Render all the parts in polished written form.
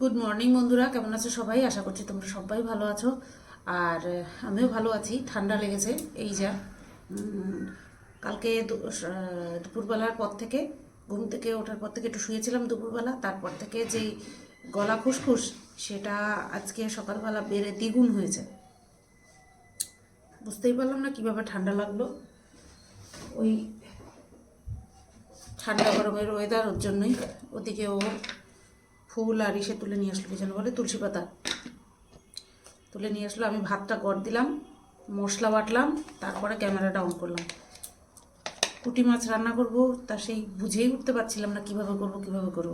Good morning বন্ধুরা, কেমন আছো সবাই? আশা করছি তোমরা সবাই ভালো আছো। আর আমিও ভালো আছি। ঠান্ডা লেগেছে এই যা। কালকে দুপুরবেলার পর থেকে, ঘুম থেকে ওঠার পর থেকে একটু শুয়েছিলাম দুপুরবেলা, তারপর থেকে যেই গলা খুসখুস, সেটা আজকে সকালবেলা বেড়ে দ্বিগুণ হয়েছে। বুঝতেই পারলাম না কীভাবে ঠান্ডা লাগলো। ওই ঠান্ডা গরমের ওয়েদার, ওর জন্যই। ওদিকে ও ফুল আর ইসে তুলে নিয়ে আসলো, কি যেন বলে, তুলসী পাতা তুলে নিয়ে আসলো। আমি ভাতটা গড় দিলাম, মশলা বাটলাম, তারপরে ক্যামেরাটা অন করলাম। পুঁটি মাছ রান্না করব, তা সেই বুঝেই উঠতে পারছিলাম না কীভাবে করব।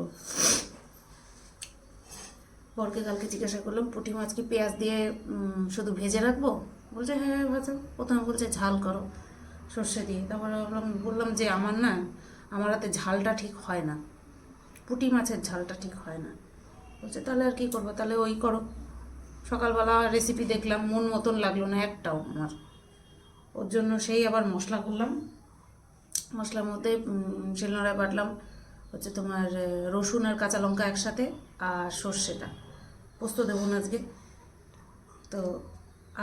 বরকে কালকে জিজ্ঞাসা করলাম, পুঁটি মাছ কি পেঁয়াজ দিয়ে শুধু ভেজে রাখবো? বলছে হ্যাঁ ভাজো। প্রথমে বলছে ঝাল করো সর্ষে দিয়ে। তারপরে বললাম যে আমার হাতে ঝালটা ঠিক হয় না, পুঁটি মাছের ঝালটা ঠিক হয় না। বলছে তাহলে আর কী করবো? তাহলে ওই করো। সকালবেলা রেসিপি দেখলাম, মন মতন লাগলো না একটাও আমার। ওর জন্য সেই আবার মশলা করলাম। মশলার মধ্যে শিলনোড়ায় বাটলাম হচ্ছে তোমার রসুন আর কাঁচা লঙ্কা একসাথে, আর সর্ষেটা। পোস্ত দেবো না আজকে। তো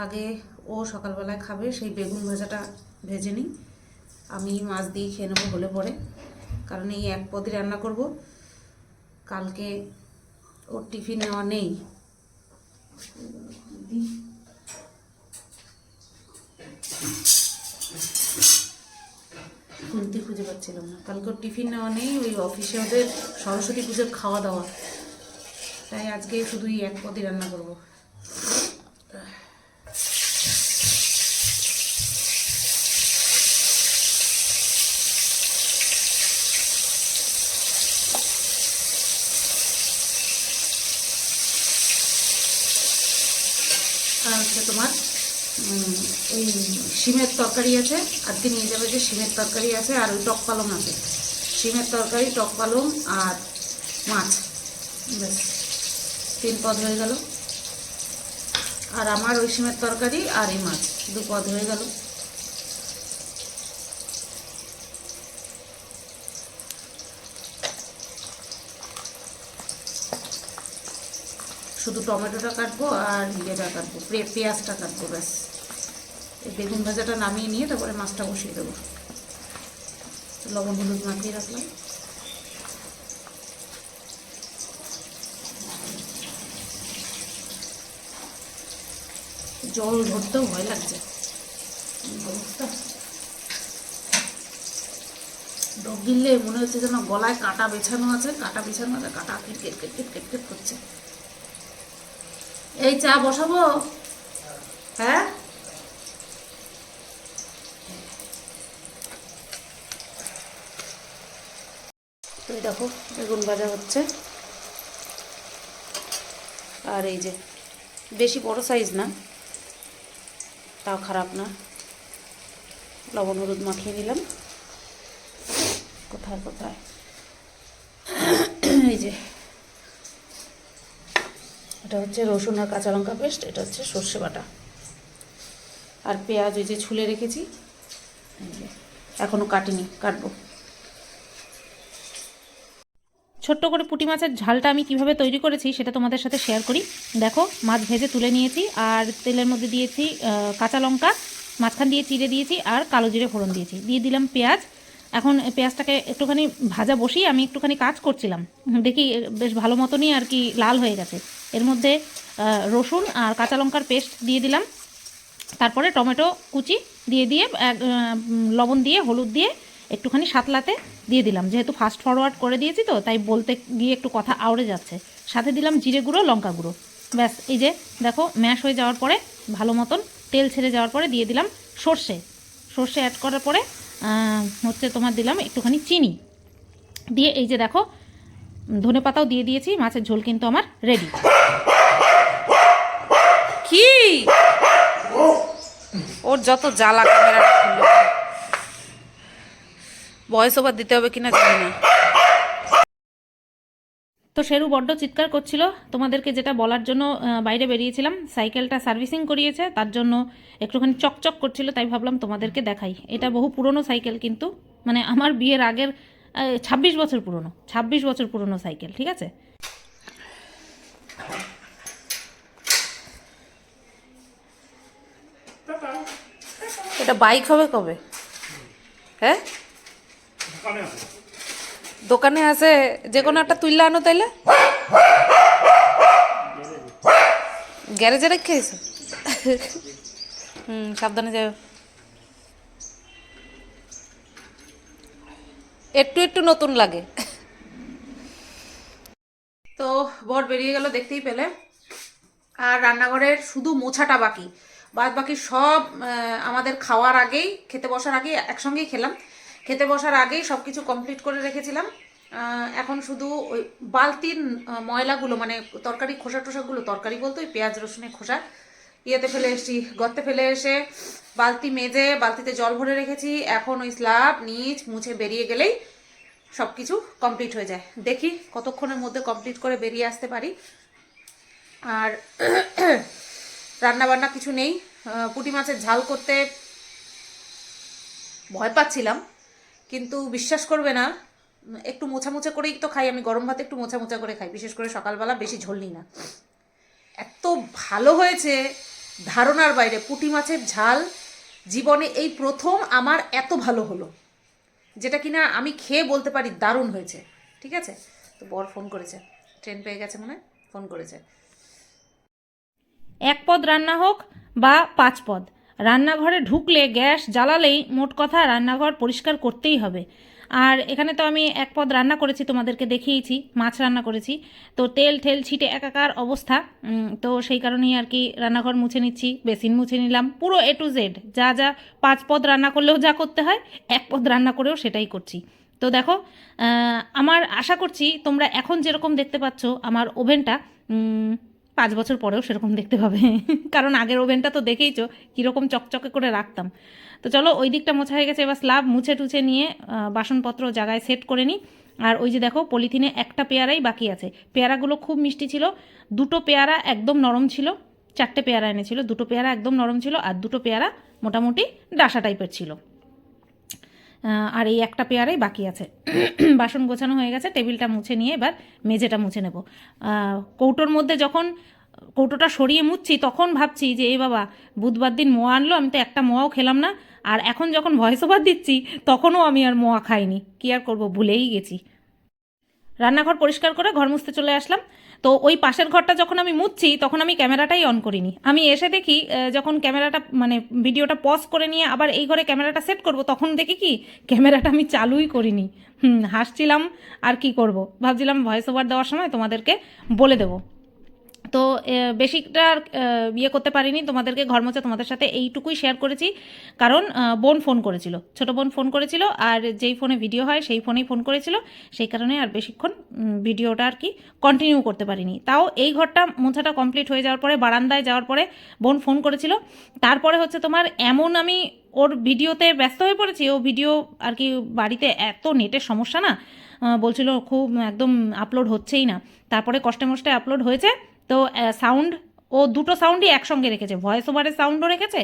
আগে ও সকালবেলায় খাবে, সেই বেগুন ভাজাটা ভেজে নিই। আমি মাছ দিয়ে খেয়ে নেবো হলে পরে, কারণ এই এক পদই রান্না করব। কালকে ওর টিফিন নেওয়া নেই। খুলতে খুঁজে পাচ্ছিলাম না। কালকে ওর টিফিন নেওয়া নেই, ওই অফিসে ওদের সরস্বতী পুজোর খাওয়া দাওয়া, তাই আজকে শুধু এই এক পদই রান্না করব। আর হচ্ছে তোমার এই শিমের তরকারি আছে, আজকে নিয়ে যাবে যে শিমের তরকারি আছে, আর ওই টক পালং আছে। শিমের তরকারি, টক পালং আর মাছ, ব্যাস 3 পদ হয়ে গেল। আর আমার ওই শিমের তরকারি আর এই মাছ 2 পদ হয়ে গেল। শুধু টমেটোটা কাটবো আর ইয়েটা কাটবো, পেঁয়াজটা কাটবো, ব্যাস। এই বেগুন ভাজাটা নামিয়ে নিয়ে তারপরে মাছটা বসিয়ে দেবো। লবণ হলুদ মাখিয়ে রাখলাম। জল ধরতেও ভয় লাগছে, অবস্থা। ডগ গিললে মনে হচ্ছে যেন গলায় কাঁটা বেছানো আছে, কাঁটা কিটকেট কিটকেট কিটকেট করছে। এই চা বসাবো? হ্যাঁ, তো এই দেখো বেগুন ভাজা হচ্ছে। আর এই যে বেশি বড় সাইজ না, তাও খারাপ না। লবণ হলুদ মাখিয়ে নিলাম। কোথায় কোথায়, এই যে এটা হচ্ছে রসুন আর কাঁচা লঙ্কা পেস্ট, এটা হচ্ছে সর্ষে বাটা, আর পেঁয়াজ ওই যে ছুলে রেখেছি, এখনও কাটিনি, কাটবো। ছোট্ট করে পুঁটি মাছের ঝালটা আমি কিভাবে তৈরি করেছি সেটা তোমাদের সাথে শেয়ার করি। দেখো, মাছ ভেজে তুলে নিয়েছি, আর তেলের মধ্যে দিয়েছি কাঁচা লঙ্কা, মাঝখান দিয়ে চিড়ে দিয়েছি, আর কালো জিরে ফোড়ন দিয়েছি, দিয়ে দিলাম পেঁয়াজ। এখন পেঁয়াজটাকে একটুখানি ভাজা বসিয়ে আমি একটুখানি কাজ করছিলাম, দেখি বেশ ভালো মতনই আর কি লাল হয়ে গেছে। এর মধ্যে রসুন আর কাঁচা লঙ্কার পেস্ট দিয়ে দিলাম, তারপরে টমেটো কুচি দিয়ে লবণ দিয়ে হলুদ দিয়ে একটুখানি সাতলাতে দিয়ে দিলাম। যেহেতু ফাস্ট ফরওয়ার্ড করে দিয়েছি তো, তাই বলতে গিয়ে একটু কথা আউড়ে যাচ্ছে। সাথে দিলাম জিরে গুঁড়ো, লঙ্কা গুঁড়ো, ব্যাস। এই যে দেখো, ম্যাশ হয়ে যাওয়ার পরে, ভালো মতন তেল ছেড়ে যাওয়ার পরে দিয়ে দিলাম সর্ষে অ্যাড করার পরে হচ্ছে তোমার দিলাম একটুখানি চিনি দিয়ে, এই যে দেখো ধনে পাতাও দিয়ে দিয়েছি। মাছের ঝোল কিন্তু আমার রেডি। কি ওর যত জ্বালা, ক্যামেরাটা খুললো, ভয়েস ওভার দিতে হবে কিনা জানি না। তো শেরু বড্ড চিৎকার করছিল, তোমাদেরকে যেটা বলার জন্য বাইরে বেরিয়েছিলাম। সাইকেলটা সার্ভিসিং করিয়েছে, তার জন্য একটুখানি চকচক করছিল, তাই ভাবলাম তোমাদেরকে দেখাই। এটা বহু পুরনো সাইকেল, কিন্তু মানে আমার বিয়ের আগের 26 বছর পুরনো, 26 বছর পুরনো সাইকেল, ঠিক আছে। এটা বাইক হবে কবে? হ্যাঁ দোকানে আছে, যে কোনো একটা তুললে আনো তাইলে। গ্যারেজে রেখে এসো। সাবধানে যাও। একটু একটু নতুন লাগে। তো বর বেরিয়ে গেল দেখতেই পেলে, আর রান্নাঘরের শুধু মোছাটা বাকি, বাদ বাকি সব আমাদের খাওয়ার আগেই, খেতে বসার আগেই একসঙ্গেই খেলাম, খেতে বসার আগেই সব কিছু কমপ্লিট করে রেখেছিলাম। এখন শুধু ওই বালতির ময়লাগুলো, মানে তরকারি খোসা টোসাগুলো, তরকারি বলতে ওই পেঁয়াজ রসুনের খোসা, ইয়েতে ফেলে এসেছি, গর্তে ফেলে এসে বালতি মেজে বালতিতে জল ভরে রেখেছি। এখন ওই স্ল্যাব নিচ মুছে বেরিয়ে গেলেই সব কিছু কমপ্লিট হয়ে যায়। দেখি কতক্ষণের মধ্যে কমপ্লিট করে বেরিয়ে আসতে পারি। আর রান্না বান্না কিছু নেই। পুঁটি মাছের ঝাল করতে ভয় পাচ্ছিলাম, কিন্তু বিশ্বাস করবে না, একটু মোছা মোছা করেই তো খাই আমি, গরম ভাতে একটু মোছা মোছা করে খাই, বিশেষ করে সকালবেলা, বেশি ঝোল নিই না। এত ভালো হয়েছে, ধারণার বাইরে। পুঁটি মাছের ঝাল জীবনে এই প্রথম আমার এত ভালো হলো, যেটা কিনা আমি খেয়ে বলতে পারি দারুণ হয়েছে। ঠিক আছে, তো বর ফোন করেছে, ট্রেন পেয়ে গেছে মনে হয়, ফোন করেছে। এক পদ রান্না হোক বা 5 পদ, রান্নাঘরে ঢুকলে গ্যাস জ্বালালেই মোট কথা রান্নাঘর পরিষ্কার করতেই হবে। আর এখানে তো আমি 1 পদ রান্না করেছি, তোমাদেরকে দেখিয়েছি, মাছ রান্না করেছি, তো তেল ঠেল ছিটে একাকার অবস্থা। তো সেই কারণেই আর কি রান্নাঘর মুছে নিচ্ছি, বেসিন মুছে নিলাম, পুরো A to Z যা যা 5 পদ রান্না করলেও যা করতে হয় 1 পদ রান্না করেও সেটাই করছি। তো দেখো, আমার আশা করছি তোমরা এখন যেরকম দেখতে পাচ্ছ আমার ওভেনটা 5 বছর পরেও সেরকম দেখতে পাবে। কারণ আগের ওভেনটা তো দেখেইছো কীরকম চকচকে করে রাখতাম। তো চলো, ওই দিকটা মোছা হয়ে গেছে, এবার স্ল্যাব মুছে টুছে নিয়ে বাসনপত্র জায়গায় সেট করে নিই। আর ওই যে দেখো পলিথিনে একটা পেয়ারাই বাকি আছে। পেয়ারাগুলো খুব মিষ্টি ছিল, 2টো পেয়ারা একদম নরম ছিল, 4টে পেয়ারা এনেছিল, 2টো পেয়ারা একদম নরম ছিল, আর 2টো পেয়ারা মোটামুটি ডাসা টাইপের ছিল। আর এই একটা পেয়ারাই বাকি আছে। বাসন গোছানো হয়ে গেছে, টেবিলটা মুছে নিয়ে এবার মেঝেটা মুছে নেব। কৌটোর মধ্যে যখন কৌটোটা সরিয়ে মুছছি তখন ভাবছি যে এই বাবা, বুধবার দিন মোয়া আনলো, আমি তো একটা মোয়াও খেলাম না। আর এখন যখন ভয়েস ওভার দিচ্ছি তখনও আমি আর মোয়া খাইনি, কী আর করবো, ভুলেই গেছি। রান্নাঘর পরিষ্কার করে ঘর মুছতে চলে আসলাম। তো ওই পাশের ঘরটা যখন আমি মুছছি তখন আমি ক্যামেরাটাই অন করিনি। আমি এসে দেখি যখন ক্যামেরাটা, মানে ভিডিওটা পজ করে নিয়ে আবার এই ঘরে ক্যামেরাটা সেট করব, তখন দেখি কি ক্যামেরাটা আমি চালুই করিনি। হাসছিলাম, আর কি করব, ভাবছিলাম ভয়েস ওভার দেওয়ার সময় তোমাদেরকে বলে দেবো। তো বেশিটা ইয়ে করতে পারিনি, তোমাদেরকে ঘর মোছা তোমাদের সাথে এইটুকুই শেয়ার করেছি। কারণ বোন ফোন করেছিল, ছোটো বোন ফোন করেছিল, আর যেই ফোনে ভিডিও হয় সেই ফোনেই ফোন করেছিল, সেই কারণে আর বেশিক্ষণ ভিডিওটা আর কি কন্টিনিউ করতে পারিনি। তাও এই ঘরটা মোছাটা কমপ্লিট হয়ে যাওয়ার পরে, বারান্দায় যাওয়ার পরে বোন ফোন করেছিল। তারপরে হচ্ছে তোমার এমন আমি ওর ভিডিওতে ব্যস্ত হয়ে পড়েছি, ও ভিডিও আর কি, বাড়িতে এত নেটের সমস্যা না, বলছিল খুব একদম আপলোড হচ্ছেই না। তারপরে কষ্টে মষ্টে আপলোড হয়েছে। তো সাউন্ড, ও 2টো সাউন্ডই একসঙ্গে রেখেছে, ভয়েস ওভারের সাউন্ডও রেখেছে,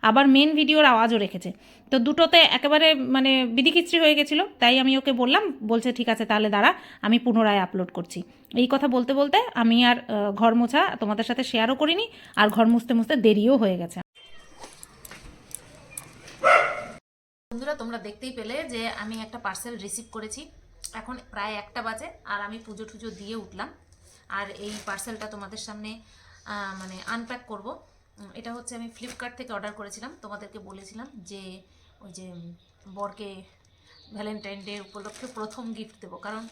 আবার মেন ভিডিওর আওয়াজও রেখেছে। তো দুটোতে একেবারে মানে বিধিখিস্ত্রি হয়ে গেছিলো। তাই আমি ওকে বললাম, বলছে ঠিক আছে তাহলে দাঁড়া, আমি পুনরায় আপলোড করছি। এই কথা বলতে বলতে আমি আর ঘর মোছা তোমাদের সাথে শেয়ারও করিনি, আর ঘর মুছতে মুছতে দেরিও হয়ে গেছে। বন্ধুরা, তোমরা দেখতেই পেলে যে আমি একটা পার্সেল রিসিভ করেছি। এখন প্রায় 1টা বাজে, আর আমি পুজো টুজো দিয়ে উঠলাম, আর এই পার্সেলটা তোমাদের সামনে মানে আনপ্যাক করব। এটা হচ্ছে আমি ফ্লিপকার্ট থেকে অর্ডার করেছিলাম, তোমাদেরকে বলেছিলাম যে ওই যে বরকে ভ্যালেন্টাইন ডে উপলক্ষে প্রথম গিফট দেবো, কারণ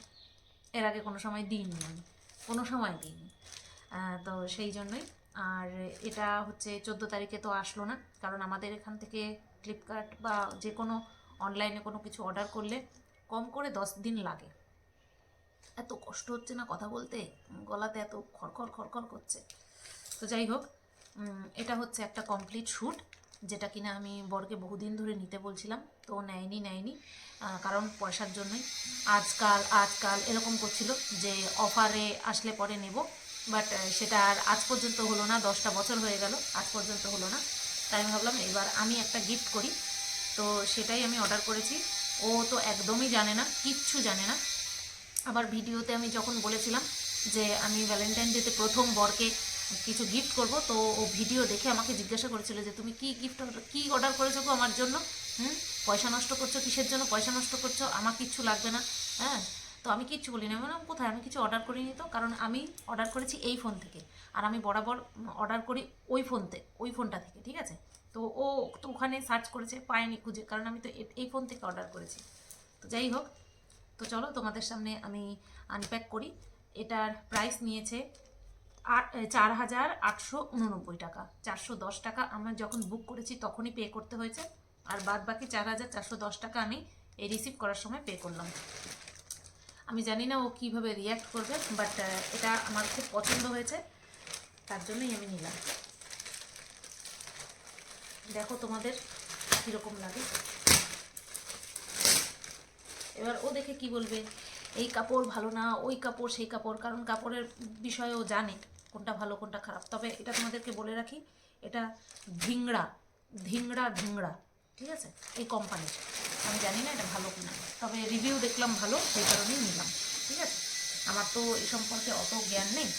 এর আগে কোনো সময় দিইনি, আমি কোনো সময় দিইনি। তো সেই জন্যই। আর এটা হচ্ছে 14 তারিখে তো আসলো না, কারণ আমাদের এখান থেকে ফ্লিপকার্ট বা যে কোনো অনলাইনে কোনো কিছু অর্ডার করলে কম করে 10 দিন লাগে। এত কষ্ট হচ্ছে না কথা বলতে, গলাতে এত খড়খড় খড়খড় করছে। তো যাই হোক, এটা হচ্ছে একটা কমপ্লিট শ্যুট, যেটা কিনা আমি বরকে বহুদিন ধরে নিতে বলছিলাম, তো নেয়নি, কারণ পয়সার জন্যই। আজকাল এরকম করছিল যে অফারে আসলে পরে নেব, বাট সেটা আর আজ পর্যন্ত হলো না। 10টা বছর হয়ে গেল, আজ পর্যন্ত হলো না। তাই আমি ভাবলাম এবার আমি একটা গিফট করি, তো সেটাই আমি অর্ডার করেছি। ও তো একদমই জানে না, কিচ্ছু জানে না। আবার ভিডিওতে আমি যখন বলেছিলাম যে আমি ভ্যালেন্টাইন ডেতে প্রথম বরকে কিছু গিফট করব। তো ও ভিডিও দেখে আমাকে জিজ্ঞাসা করেছিল যে তুমি কি অর্ডার করেছো গো আমার জন্য, পয়সা নষ্ট করছো কিসের জন্য, পয়সা নষ্ট করছো, আমার কিচ্ছু লাগবে না। হ্যাঁ, তো আমি কিচ্ছু বলিনি। আমি বললাম কোথায়, আমি কিছু অর্ডার করিনি তো, কারণ আমি অর্ডার করেছি এই ফোন থেকে, আর আমি বরাবর অর্ডার করি ওই ফোনটা থেকে, ঠিক আছে। তো ও তো ওখানে সার্চ করেছে, পায়নি খুঁজে, কারণ আমি তো এই ফোন থেকে অর্ডার করেছি। তো যাই হোক, তো চলো তোমাদের সামনে আমি আনপ্যাক করি। এটার প্রাইস নিয়েছে 4,889 টাকা। 410 টাকা আমার যখন বুক করেছি তখনই পে করতে হয়েছে, আর বাদ বাকি 4,410 টাকা আমি এই রিসিভ করার সময় পে করলাম। আমি জানি না ও কীভাবে রিয়্যাক্ট করবে, বাট এটা আমার খুব পছন্দ হয়েছে, তার জন্যই আমি নিলাম। দেখো তোমাদের কীরকম লাগে। এবার ও দেখে কি বলবে, এই কাপড় ভালো না, ওই কাপড় সেই কাপড়, কারণ কাপড়ের বিষয়ে ও জানে কোনটা ভালো কোনটা খারাপ। তবে এটা তোমাদেরকে বলে রাখি, এটা ধিংড়া ধিংড়া ধিংড়া, ঠিক আছে, এই কোম্পানির। আমি জানি না এটা ভালো কিনা, তবে রিভিউ দেখলাম ভালো, সেই কারণেই নিলাম, ঠিক আছে। আমার তো এই সম্পর্কে অত জ্ঞান নেই।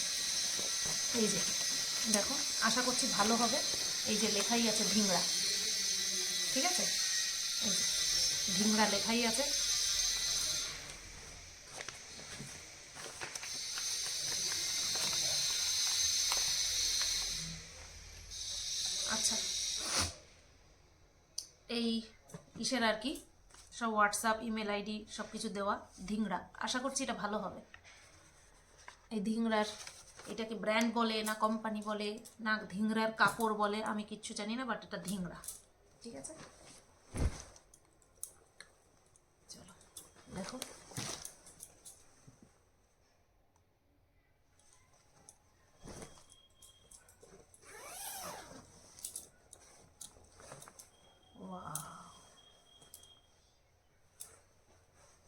এই যে দেখো, আশা করছি ভালো হবে। এই যে লেখাই আছে ধিংড়া, ঠিক আছে, এই যে ধিংড়া লেখাই আছে। আচ্ছা, এই ইসের আর কি, সব হোয়াটসঅ্যাপ ইমেল আইডি সব কিছু দেওয়া, ধিংড়া। আশা করছি এটা ভালো হবে। এই ধিংড়ার, এটাকে ব্র্যান্ড বলে না কোম্পানি বলে না ধিংড়ার কাপড় বলে আমি কিচ্ছু জানি না, বাট এটা ধিংড়া, ঠিক আছে। চলো দেখো,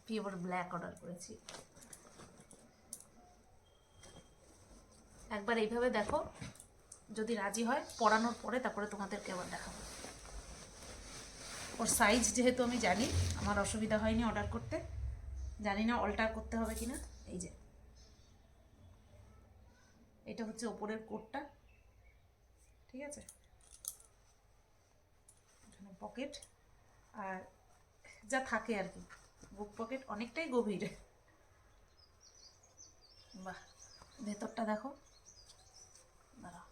পিওর ব্ল্যাক অর্ডার করেছি। একবার এইভাবে দেখো, যদি রাজি হয় পরানোর পরে তারপরে তোমাদেরকে আবার দেখাবো। ওর সাইজ যেহেতু আমি জানি, আমার অসুবিধা হয়নি অর্ডার করতে। জানি না অল্টার করতে হবে কিনা। এই যে এটা হচ্ছে ওপরের কোটটা, ঠিক আছে, এখানে পকেট, আর যা থাকে আর কি, বুক পকেট অনেকটাই গভীর। বাহ, ভেতরটা দেখো, দাঁড়াও,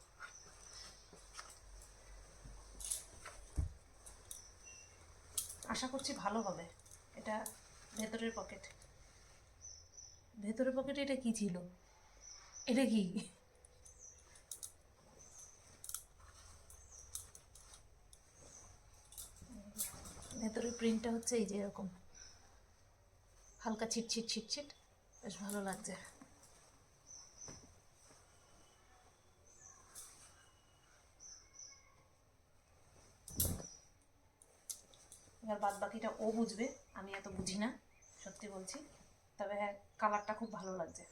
আশা করছি ভালো হবে। এটা ভেতরের পকেট, ভেতরের পকেটে এটা কি ছিল, এটা কি, ভেতরের প্রিন্টটা হচ্ছে এই যে এরকম হালকা ছিটছিট ছিটছিট, বেশ ভালো লাগছে। এবার বাদ বাকিটা ও বুঝবে, আমি এত বুঝি না, সত্যি বলছি। তবে হ্যাঁ, কালারটা খুব ভালো লাগছে।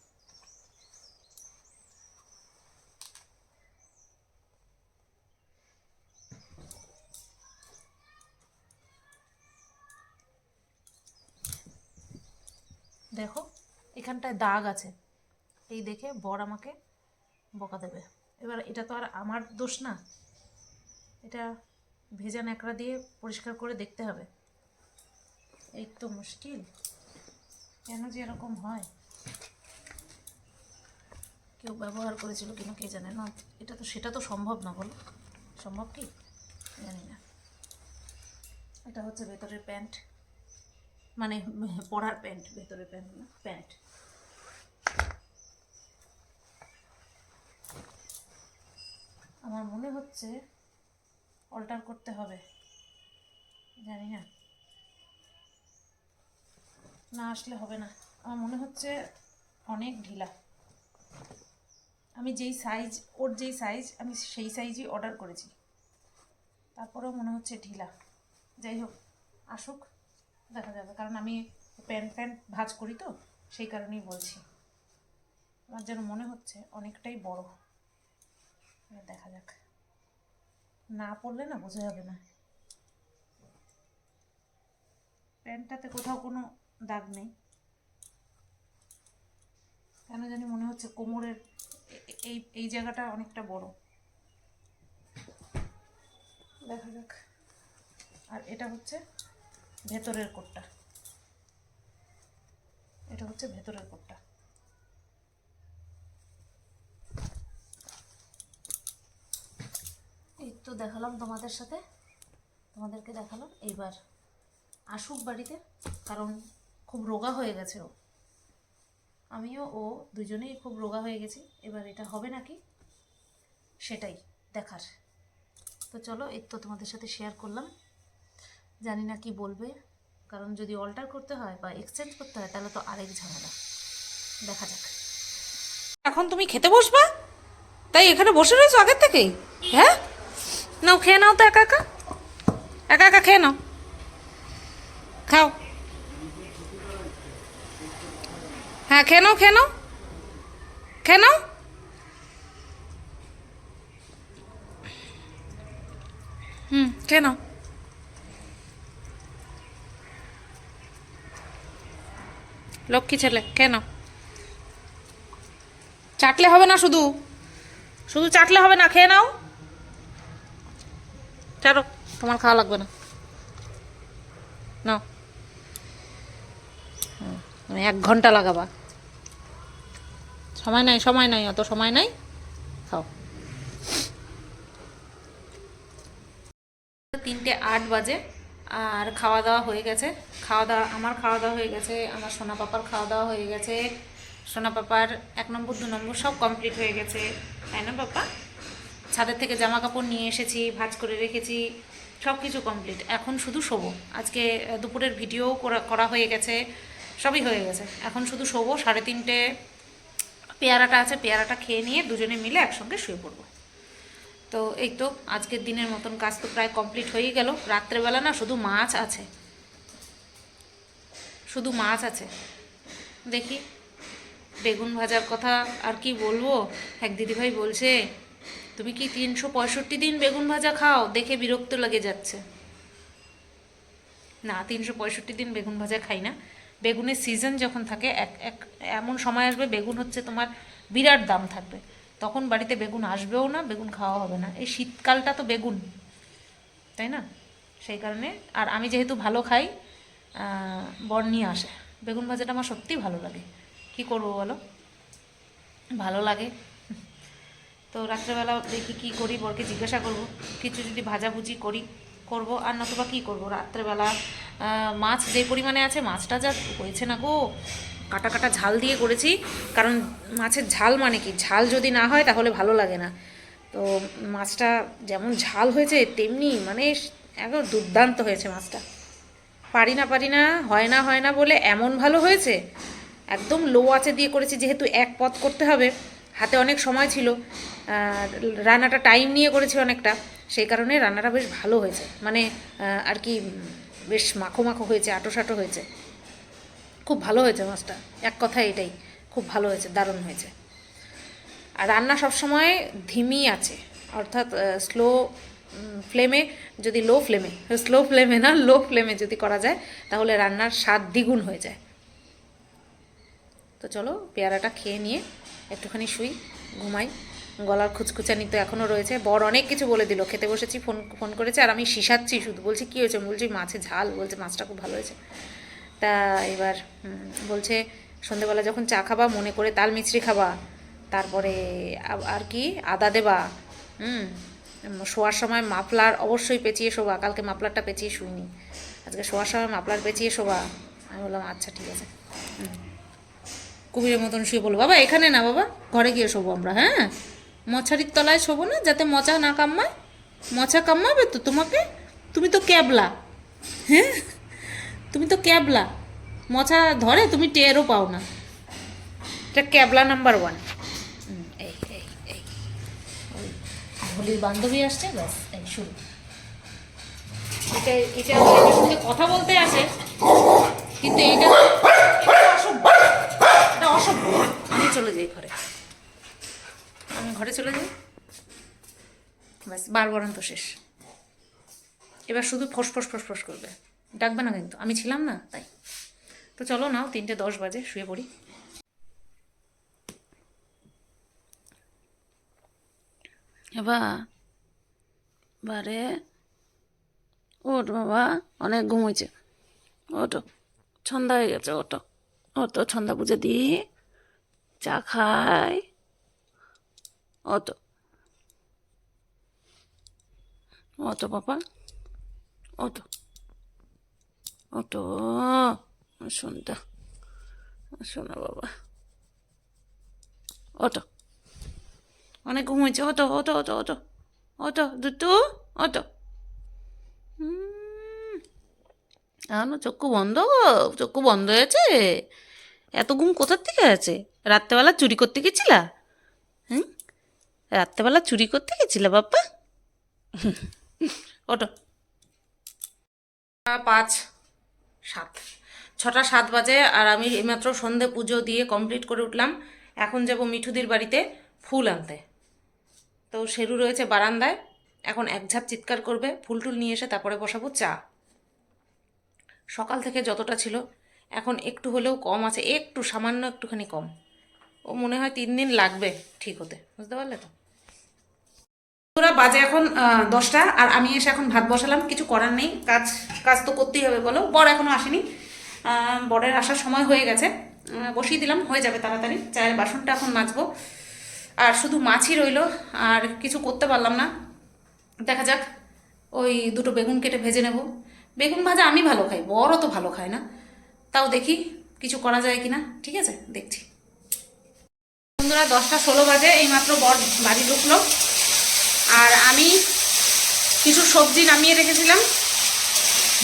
দেখো এখানটায় দাগ আছে, এই দেখে বর আমাকে বকা দেবে। এবার এটা তো আর আমার দোষ না, এটা ভেজা ন্যাকড়া দিয়ে পরিষ্কার করে দেখতে হবে। এই তো মুশকিল, কেন যে এরকম হয়, কেউ ব্যবহার করেছিল কিনা কে জানে না। এটা তো সেটা তো সম্ভব না, বলো সম্ভব কি, জানি না। এটা হচ্ছে ভেতরের প্যান্ট, মানে পরার প্যান্ট, ভেতরের প্যান্ট না, প্যান্ট। আমার মনে হচ্ছে অল্টার করতে হবে, জানি না, না আসলে হবে না। আমার মনে হচ্ছে অনেক ঢিলা। আমি যেই সাইজ, ওর যেই সাইজ আমি সেই সাইজই অর্ডার করেছি, তারপরেও মনে হচ্ছে ঢিলা। যাই হোক, আসুক, দেখা যাবে, কারণ আমি প্যান্ট ভাঁজ করি তো, সেই কারণেই বলছি। আমার যেন মনে হচ্ছে অনেকটাই বড়, দেখা যাক, না পরলে না বোঝা যাবে না। প্যান্টটাতে কোথাও কোনো দাগ নেই, কেন জানি মনে হচ্ছে কোমরের এই এই জায়গাটা অনেকটা বড়, দেখা যাক। আর এটা হচ্ছে ভেতরের কোটটা, এটা হচ্ছে ভেতরের কোটটা। এই তো দেখালাম তোমাদেরকে দেখালাম। এইবার আসুক বাড়িতে, কারণ খুব রোগা হয়ে গেছে ও, আমিও ও দুজনেই খুব রোগা হয়ে গেছি। এবার এটা হবে নাকি সেটাই দেখার। তো চলো, এই তো তোমাদের সাথে শেয়ার করলাম। জানি না কি বলবে, কারণ যদি অল্টার করতে হয় বা এক্সচেঞ্জ করতে হয় তাহলে তো আরেক ঝামেলা। দেখা যাক। এখন তুমি খেতে বসবা, তাই এখানে বসে রয়েছো আগের থেকেই? হ্যাঁ, নাও খেয়ে নাও তো, একা একা একা একা খেয়ে নাও, খাও। হ্যাঁ খেয়ে নাও, খেয়ে নাও, খেয়ে নাও। খেয়ে নাও। লক্ষ্মী ছেলে, খেয়ে নাও। চাটলে হবে না, শুধু শুধু চাটলে হবে না, খেয়ে নাও। চাটো, তোমার খাওয়া লাগবে না, নাও। 1 ঘন্টা লাগাবা, সময় নাই, সময় নাই, অত সময় নাই, খাও। 3:08 বাজে আর খাওয়া দাওয়া হয়ে গেছে। আমার খাওয়া দাওয়া হয়ে গেছে, আমার সোনা পাপার খাওয়া দাওয়া হয়ে গেছে। সোনা পাপার 1 নম্বর 2 নম্বর সব কমপ্লিট হয়ে গেছে, তাই না পাপা? ছাদের থেকে জামা কাপড় নিয়ে এসেছি, ভাঁজ করে রেখেছি, সব কিছু কমপ্লিট। এখন শুধু শোবো। আজকে দুপুরের ভিডিও করা হয়ে গেছে, সবই হয়ে গেছে। এখন শুধু শোবো। 3:30 পেয়ারাটা আছে, পেয়ারাটা খেয়ে নিয়ে দুজনে মিলে একসঙ্গে শুয়ে পড়বো। তো এই তো আজকের দিনের মতন কাজ তো প্রায় কমপ্লিট হয়েই গেল। রাত্রেবেলা না শুধু মাছ আছে, শুধু মাছ আছে। দেখি, বেগুন ভাজার কথা আর কি বলবো। এক দিদিভাই বলছে, তুমি কি 365 দিন বেগুন ভাজা খাও? দেখে বিরক্ত লেগে যাচ্ছে। না, 365 দিন বেগুন ভাজা খাই না। বেগুনের সিজন যখন থাকে, এমন সময় আসবে বেগুন হচ্ছে তোমার বিরাট দাম থাকবে, তখন বাড়িতে বেগুন আসবেও না, বেগুন খাওয়া হবে না। এই শীতকালটা তো বেগুন, তাই না? সেই কারণে। আর আমি যেহেতু ভালো খাই, বর নিয়ে আসে। বেগুন ভাজাটা আমার সত্যিই ভালো লাগে, কি করব বলো, ভালো লাগে। তো রাত্রেবেলা দেখি কি করি, বরকে জিজ্ঞাসা করব, কিছু যদি ভাজাভুজি করব, আর নতুবা কী করবো রাত্রেবেলা। মাছ যে পরিমাণে আছে, মাছটা যা হয়েছে না গো, কাটা কাটা ঝাল দিয়ে করেছি। কারণ মাছের ঝাল মানে কি, ঝাল যদি না হয় তাহলে ভালো লাগে না। তো মাছটা যেমন ঝাল হয়েছে তেমনি মানে একদম দুর্দান্ত হয়েছে মাছটা। পারি না হয় না বলে এমন ভালো হয়েছে। একদম লো আঁচে দিয়ে করেছি, যেহেতু এক পদ করতে হবে, হাতে অনেক সময় ছিল, রান্নাটা টাইম নিয়ে করেছি অনেকটা, সেই কারণে রান্নাটা বেশ ভালো হয়েছে। মানে আর কি, বেশ মাখো মাখো হয়েছে, আটো সাটো হয়েছে, খুব ভালো হয়েছে মাছটা। এক কথায় এটাই, খুব ভালো হয়েছে, দারুণ হয়েছে। আর রান্না সবসময় ধিমি আছে, অর্থাৎ স্লো ফ্লেমে, যদি স্লো ফ্লেমে না, লো ফ্লেমে যদি করা যায় তাহলে রান্নার স্বাদ দ্বিগুণ হয়ে যায়। তো চলো, পেয়ারাটা খেয়ে নিয়ে একটুখানি শুই, ঘুমাই। গলার খুচখুচানি তো এখনও রয়েছে। বর অনেক কিছু বলে দিল, খেতে বসেছি, ফোন করেছে, আর আমি শিশাচ্ছি শুধু। বলছি কী হয়েছে? বলছি মাছের ঝাল। বলছে মাছটা খুব ভালো হয়েছে। তা এবার বলছে সন্ধেবেলা যখন চা খাবা মনে করে তাল মিছরি খাবা, তারপরে আর কি আদা দেবা, শোয়ার সময় মাফলার অবশ্যই পেঁচিয়ে শোবা। কালকে মাফলারটা পেঁচিয়ে শুইনি, আজকে শোয়ার সময় মাফলার পেঁচিয়ে শোবা। আমি বললাম আচ্ছা ঠিক আছে। কুমিরের মতন শুয়ে বলবো, বাবা এখানে না, বাবা ঘরে গিয়ে শোবো আমরা, হ্যাঁ মশারির তলায় শোবো না, যাতে মচা না কামড়ায়। মচা কামড়াবে তো তোমাকে, তুমি তো ক্যাবলা, হ্যাঁ তুমি তো ক্যাবলা, মচা ধরে তুমি টেরও পাও না। এটা ক্যাবলা নাম্বার 1। এই এই এই হোলির বান্ধবী আসছে, ব্যাস এই শুরু। এটা এটা এটার সঙ্গে কথা বলতে আসে, কিন্তু এটা অসভ্য, এটা অসভ্য। আমি চলে যাই ঘরে, আমি ঘরে চলে যাই, ব্যাস বারবারন্ত শেষ। এবার শুধু ফোঁস করবে, ডাকবে না কিন্তু, আমি ছিলাম না তাই। তো চলো নাও, 3:10 বাজে, শুয়ে পড়ি। এবার বারে ওঠ বাবা, অনেক ঘুমোইছে, ওটো, সন্ধ্যা হয়ে গেছে, ওটো ওটো, সন্ধ্যা পুজো দিই, চা খাই, ওটো ওটো বাবা, ওটো ওটো, শোনটা, শোনা বাবা, ওটো, অনেক ঘুমোইছে, ওটো ওটো ওটো ওটো ওটো দুটু, ওটো। এখনো চক্ষু বন্ধ গো? চক্ষু বন্ধ হয়েছে? এত ঘুম কোথার থেকে আছে? রাত্রেবেলা চুরি করতে গেছিলা? হুম, রাত্রেবেলা চুরি করতে গেছিলা বাপ্পা? ওটো। 5:07, 6টা 7 বাজে, আর আমি এইমাত্র সন্ধে পুজো দিয়ে কমপ্লিট করে উঠলাম। এখন যাব মিঠুদির বাড়িতে ফুল আনতে। তো শেরু রয়েছে বারান্দায়, এখন এক ঝাঁপ চিৎকার করবে, ফুল টুল নিয়ে এসে তারপরে বসাবো চা। সকাল থেকে যতটা ছিল এখন একটু হলেও কম আছে, একটু সামান্য একটুখানি কম। ও মনে হয় 3 দিন লাগবে ঠিক হতে, বুঝতে পারলে তো? ওরা বাজে এখন 10টা, আর আমি এসে এখন ভাত বসালাম। কিছু করার নেই, কাজ কাজ তো করতেই হবে বলো। বর এখনও আসেনি, বরের আসার সময় হয়ে গেছে। বসিয়ে দিলাম, হয়ে যাবে তাড়াতাড়ি। চায়ের বাসনটা এখন মাজবো, আর শুধু মাছই রইলো, আর কিছু করতে পারলাম না। দেখা যাক, ওই দুটো বেগুন কেটে ভেজে নেব। বেগুন ভাজা আমি ভালো খাই, বরও তো ভালো খায় না, তাও দেখি কিছু করা যায় কিনা। ঠিক আছে, দেখছি। বন্ধুরা, 10টা 16 বাজে, এইমাত্র বর বাড়ি ঢুকলো, আর আমি কিছু সবজি নামিয়ে রেখেছিলাম,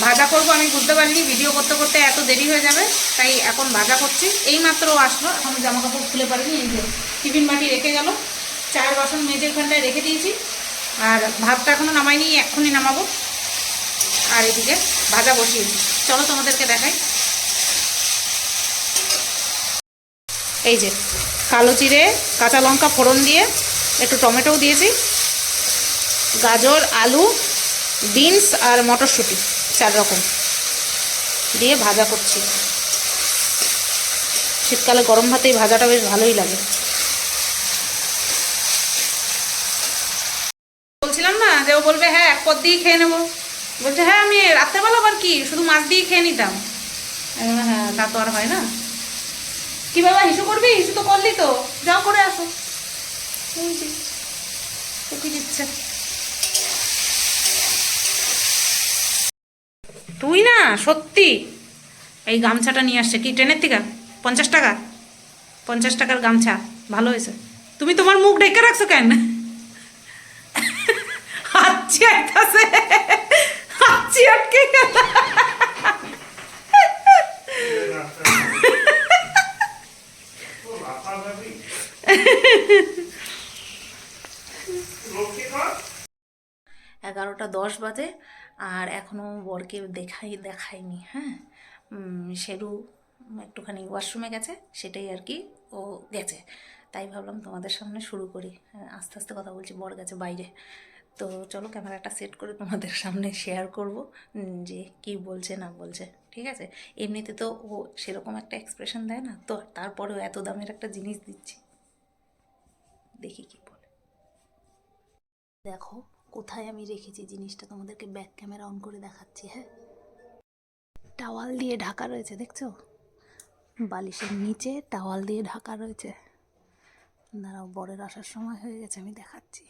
ভাজা করব। আমি বুঝতে পারিনি ভিডিও করতে করতে এত দেরি হয়ে যাবে, তাই এখন ভাজা করছি। এইমাত্র আসলো, এখন জামা কাপড় খুলে পারিনি। এই যে টিফিন বাটি রেখে গেল, চায়ের বাসন মেজে ওখানটায় রেখে দিয়েছি, আর ভাতটা এখনও নামাইনি, এক্ষুনি নামাবো। আর এদিকে ভাজা বসিয়ে, চলো তোমাদেরকে দেখাই। এই যে কালো জিরে, কাঁচা লঙ্কা ফোড়ন দিয়ে, একটু টমেটোও দিয়েছি, গাজর, আলু, বিনস আর মটরশুঁটি 4 রকম দিয়ে ভাজা করছি। শীতকালে গরম ভাতে এই ভাজাটা বেশ ভালোই লাগে। বলছিলাম না যে ও বলবে হ্যাঁ এক পদ দিয়ে খেয়ে নেবো, বলছে হ্যাঁ আমি রাত্রেবেলা আবার কি শুধু মাছ দিয়ে খেয়ে নিতাম। হ্যাঁ, তা তো আর হয় না। কি বাবা, হিসু করবি? হিসু তো করলি, তো যাও করে আসো। কি দিচ্ছে তুই না, সত্যি এই গামছাটা নিয়ে আসছে কি ট্রেনের থেকে, 50 টাকা, 50 টাকার গামছা, ভালো হয়েছে। তুমি তোমার মুখ ঢেকে রাখছো কেন? হাঁচি আইতাছে, হাঁচি আটকে গেল। এগারোটা 10 বাজে, আর এখনও বরকে দেখাইনি। হ্যাঁ, শেরু একটুখানি ওয়াশরুমে গেছে, সেটাই আর কি, ও গেছে। তাই ভাবলাম তোমাদের সামনে শুরু করি। হ্যাঁ, আস্তে আস্তে কথা বলছি, বর গেছে বাইরে। তো চলো ক্যামেরাটা সেট করে তোমাদের সামনে শেয়ার করব যে কি বলছে না বলছে। ঠিক আছে, এমনিতে তো ও সেরকম একটা এক্সপ্রেশন দেয় না, তো তারপরেও এত দামের একটা জিনিস দিচ্ছি, দেখি কি বলে। দেখো কোথায় আমি রেখেছি জিনিসটা, তোমাদেরকে ব্যাক ক্যামেরা অন করে দেখাচ্ছি। হ্যাঁ, টাওয়াল দিয়ে ঢাকা রয়েছে, দেখছো? বালিশের নিচে টাওয়াল দিয়ে ঢাকা রয়েছে। দাঁড়াও, বরের আসার সময় হয়ে গেছে, আমি দেখাচ্ছি।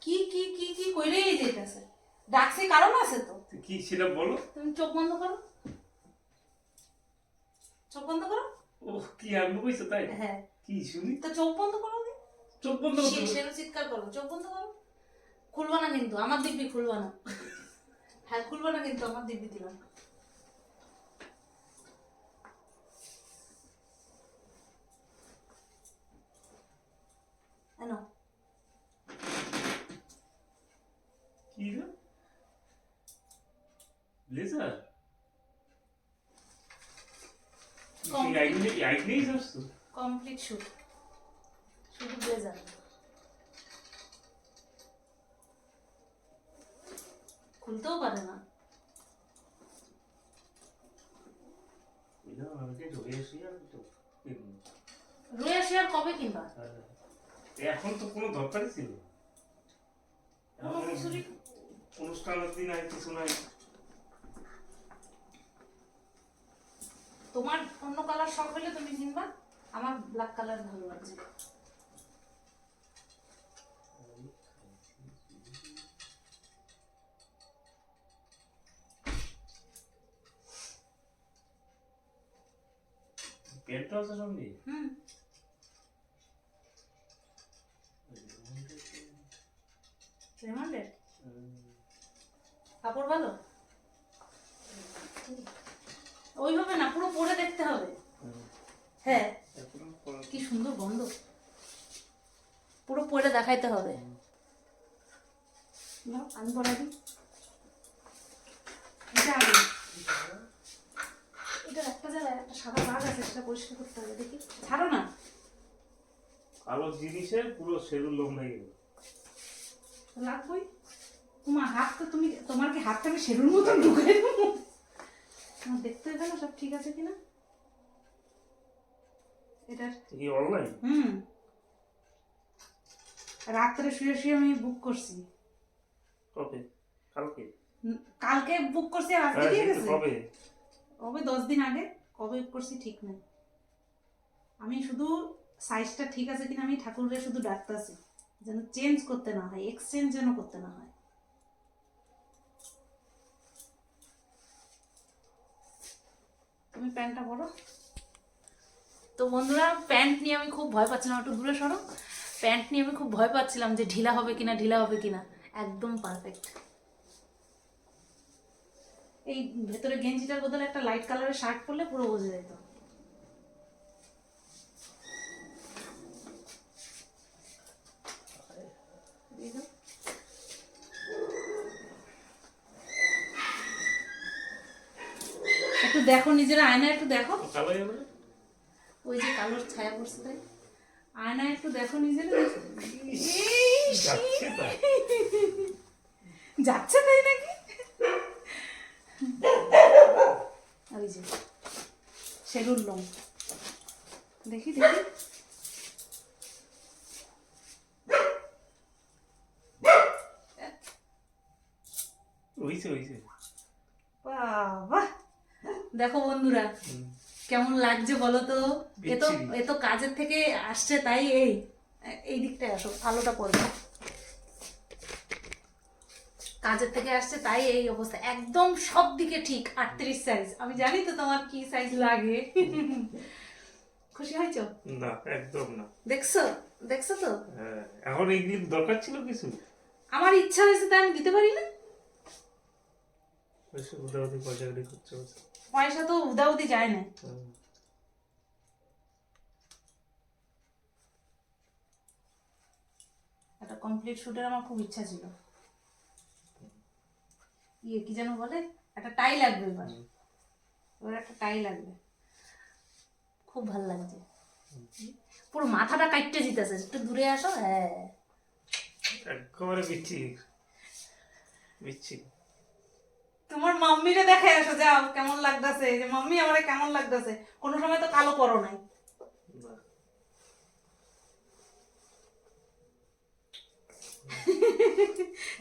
কি কি কি কি কইলেই যেতেছে, ডাকছি কারণ আছে তো। কি সেটা বলো। তুমি চোখ বন্ধ করো, চোখ বন্ধ করো। ও কি আমি কইছো তাই? হ্যাঁ, কি শুনি তো, চোখ বন্ধ করো। চোখ বন্ধ করো, শেরু চিৎকার করো, চোখ বন্ধ করো। খুলবা না কিন্তু, আমার দিব্যি খুলবা না। হ্যাঁ, খুলবা না কিন্তু, আমার দিব্যি দিলাম। এনো কি রে ব্লেজার, কমপ্লিট শুট, শুধু ব্লেজার খুলতে খুলতেও পারে না। রয়ে আসি আর কবে কিনবা? এখন তো কোনো দরকারই ছিল না। কোনো কিছুরই অনুষ্ঠানের দিন আর কিছু নাই। তোমার অন্য কালার শখ হলে তুমি কিনবা, আমার ব্ল্যাক কালার ভালো লাগছে। প্যান্টটা আছে সঙ্গে। হুম, রেমন্ডের কাপড় ভালো, ওইভাবে না, পুরো পরে দেখতে হবে। হ্যাঁ, কি সুন্দর গন্ধ, পুরো পরে দেখাইতে হবে। নাও, আমি পরাই দিই। এটা আগে, এটা একটা জায়গায় একটা সাদা দাগ আছে, সেটা পরিষ্কার করতে হবে। দেখি, ছাড়ো না। কালো জিনিসে পুরো সেলুর লোম লেগে গেল। লাগবই। তোমার হাত তো, তুমি তোমার কি হাতটা আমি সেরুর মতন ঢুকাই দেবো? তোমার দেখতে হবে না সব ঠিক আছে কিনা। এটা কি অনলাইন? রাত্রে শুয়ে শুয়ে আমি বুক করছি। কবে? কালকে? কালকে বুক করছি আর আজকে দিয়ে গেছে। কবে? কবে 10 দিন আগে। কবে বুক করছি ঠিক নাই। আমি শুধু সাইজটা ঠিক আছে কিনা আমি ঠাকুরের শুধু ডাকতেছি, যেন চেঞ্জ করতে না হয়, এক্সচেঞ্জ যেন করতে না হয়। তুমি প্যান্টটা পরো। তো বন্ধুরা, প্যান্ট নিয়ে আমি খুব ভয় পাচ্ছিলাম, একটু দূরে সরো। প্যান্ট নিয়ে আমি খুব ভয় পাচ্ছিলাম যে ঢিলা হবে কিনা, ঢিলা হবে কিনা। একদম পারফেক্ট। এই ভেতরে গেঞ্জিটার বদলে একটা লাইট কালারের শার্ট পরলে পুরো বোঝা যেত। একটু দেখো নিজের আয়নায়, একটু দেখো। ওই যে কালোর ছায়া পড়ছে তাই আয়নায় একটু দেখো নিজের। যাচ্ছে তাই নাকি? ওই যে সেলুর লোম, দেখি দেখি। বাবা, দেখো বন্ধুরা কেমন লাগছে বলো তো। এ তো কাজের থেকে আসছে তাই এই দিকটায় আসো, আলোটা পড়বে। কাজের থেকে আসছে তাই এই অবস্থা, একদম সব দিকে ঠিক। 38 সাইজ। আমি জানি তো তোমার কি সাইজ লাগে। খুশি হয়েছো? না, একদম না। দেখছো দেখছো তো। এখন এইগুলি দরকার ছিল কিছু? আমার ইচ্ছা হয়েছে তাই আমি দিতে পারি না। পয়সা তো উদাউদি যায় না। একটা কমপ্লিট শুটের আমার খুব ইচ্ছা ছিল। কি যেন বলে, একটা টাই লাগবে এবার। এবার একটা টাই লাগবে, খুব ভালো লাগছে। পুরো মাথাটা কাটতে জিতেছে। একটু দূরে আসো। হ্যাঁ, একেবারে বিচ্ছি বিচ্ছি। তোমার মাম্মিরে দেখাই আসো, যাও কেমন লাগতেছে, যে মাম্মি আমারে কেমন লাগতেছে। কোনো সময় তো কালো করো নাই।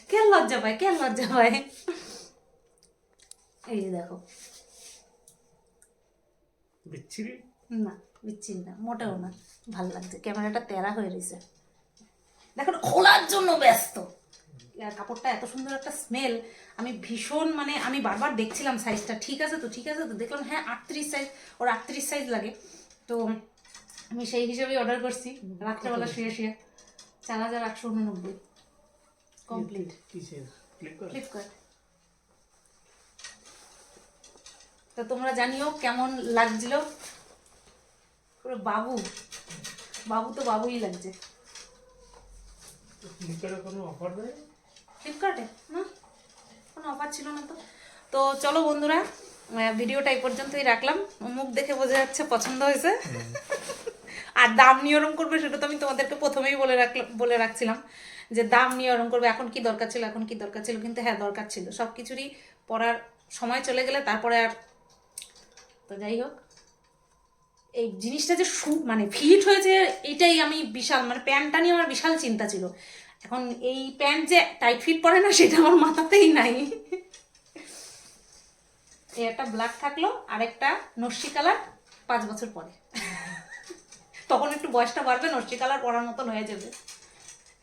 কে লজ্জা পায়, কে লজ্জা পায়। এই যে দেখো, বিচ্ছিরি না বিচ্ছিরি না, মোটেও না। ভালো লাগছে। ক্যামেরাটা তেরা হয়ে রয়েছে, দেখো খোলার জন্য ব্যস্ত। আর কাপড়টা এত সুন্দর একটা স্মেল। আমি ভীষণ মানে আমি বারবার দেখছিলাম সাইজটা ঠিক আছে তো, ঠিক আছে তো। দেখলাম হ্যাঁ 38 সাইজ, ওর 38 সাইজ লাগে। তো আমি সেই হিসেবেই অর্ডার করছি রাত্রেবেলা শুয়ে শুয়ে। 4889 কমপ্লিট। ফ্লিপকার্ট। তো তোমরা জানিও কেমন লাগছিল। পুরো বাবু বাবু তো বাবুই লাগছে। ফ্লিপকার্টে না কোনো অফার ছিল না তো। তো চলো বন্ধুরা, ভিডিওটা এই পর্যন্তই রাখলাম। মুখ দেখে বোঝা যাচ্ছে পছন্দ হয়েছে। আর দাম নিয়ে ওরম করবে সেটা তো আমি তোমাদেরকে প্রথমেই বলে রাখছিলাম যে দাম নিয়ে ওরকম করবে, এখন কি দরকার ছিল, এখন কি দরকার ছিল, কিন্তু হ্যাঁ দরকার ছিল, সব কিছুরই পরার সময় চলে গেলে তারপরে আর। তো যাই হোক, এই জিনিসটা যে মানে ফিট হয়েছে এটাই আমি বিশাল, মানে প্যান্টটা নিয়ে আমার বিশাল চিন্তা ছিল। এখন এই প্যান্ট যে টাইট ফিট পরে না সেটা আমার মাথাতেই নাই। এই একটা ব্ল্যাক থাকলো, আরেকটা নস্যি কালার 5 বছর পরে। তখন একটু বয়সটা বাড়বে, নস্যি কালার পরার মতন হয়ে যাবে।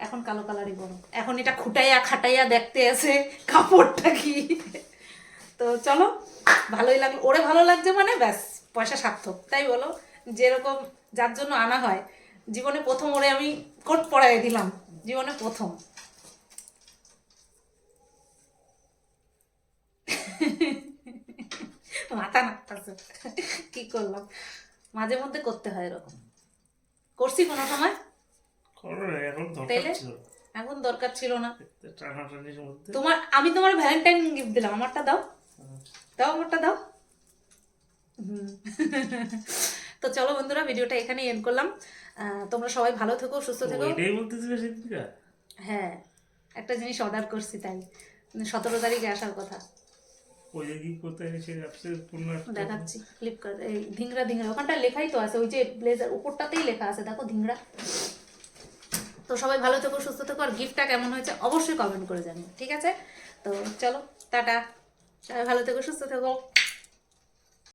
এখন কালো কালারই বড়, এখন এটা খুঁটাইয়া খাটাইয়া দেখতে আছে কাপড়টা কি। তো চলো, ভালোই লাগলো, ওরে ভালো লাগছে মানে ব্যাস পয়সা সার্থক, তাই বলো। যেরকম যার জন্য আনা হয়, জীবনে প্রথম ওরে আমি কোট পরাই দিলাম, জীবনে প্রথম। মাথা নাড়তাছে, কি করলাম, মাঝে মধ্যে করতে হয় এরকম। করছি কোনো সময় করো না, এখন দরকার তাইলে? ছিল। এখন দরকার ছিল না। টানাটানির মধ্যে আমি তোমার ভ্যালেন্টাইন গিফট দিলাম, আমারটা দাও, দাও আমারটা দাও। তো চলো বন্ধুরা, ভিডিওটা এখানেই এন্ড করলাম। তোমরা সবাই ভালো থেকো, সুস্থ থেকো। ওইটাই বলতেছিলে সেদিনকা। হ্যাঁ, একটা জিনিস অর্ডার করছি, তাই 17 তারিখে আসার কথা। ওই যে কি কোথায় সে অ্যাপসের পূর্ণ দেখাচ্ছি, ফ্লিপকার্ট, এই ধিংরা ধিংরা, ওখানটা লেখাই তো আছে, ওই যে ব্লেজার উপরটাতেই লেখা আছে, দেখো ধিংরা। তো সবাই ভালো থেকো, সুস্থ থেকো, আর গিফটটা কেমন হয়েছে অবশ্যই কমেন্ট করে জানিও, ঠিক আছে? তো চলো, টাটা, সবাই ভালো থেকো, সুস্থ থেকো।